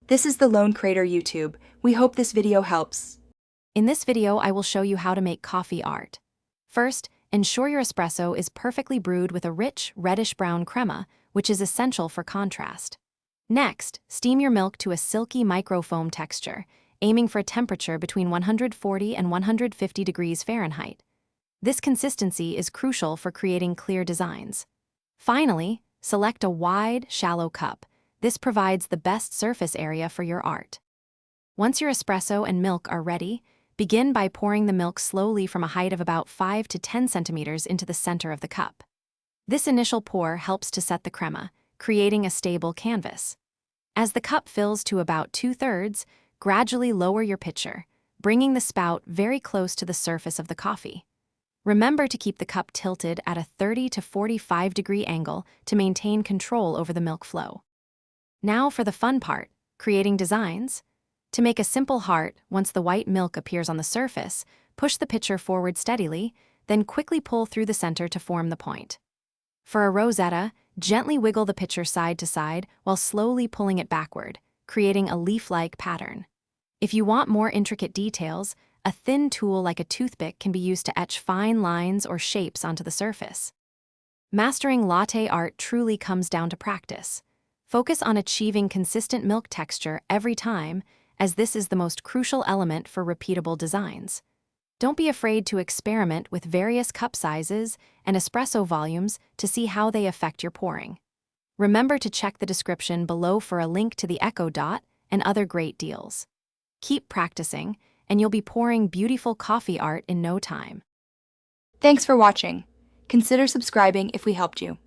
This is the Lone Creator YouTube. We hope this video helps. In this video, I will show you how to make coffee art. First, ensure your espresso is perfectly brewed with a rich, reddish-brown crema, which is essential for contrast. Next, steam your milk to a silky microfoam texture, aiming for a temperature between 140 and 150 degrees Fahrenheit. This consistency is crucial for creating clear designs. Finally, select a wide, shallow cup. This provides the best surface area for your art. Once your espresso and milk are ready, begin by pouring the milk slowly from a height of about 5 to 10 centimeters into the center of the cup. This initial pour helps to set the crema, creating a stable canvas. As the cup fills to about 2/3, gradually lower your pitcher, bringing the spout very close to the surface of the coffee. Remember to keep the cup tilted at a 30 to 45 degree angle to maintain control over the milk flow. Now for the fun part, creating designs. To make a simple heart, once the white milk appears on the surface, push the pitcher forward steadily, then quickly pull through the center to form the point. For a rosetta, gently wiggle the pitcher side to side while slowly pulling it backward, creating a leaf-like pattern. If you want more intricate details, a thin tool like a toothpick can be used to etch fine lines or shapes onto the surface. Mastering latte art truly comes down to practice. Focus on achieving consistent milk texture every time, as this is the most crucial element for repeatable designs. Don't be afraid to experiment with various cup sizes and espresso volumes to see how they affect your pouring. Remember to check the description below for a link to the Echo Dot and other great deals. Keep practicing, and you'll be pouring beautiful coffee art in no time. Thanks for watching. Consider subscribing if we helped you.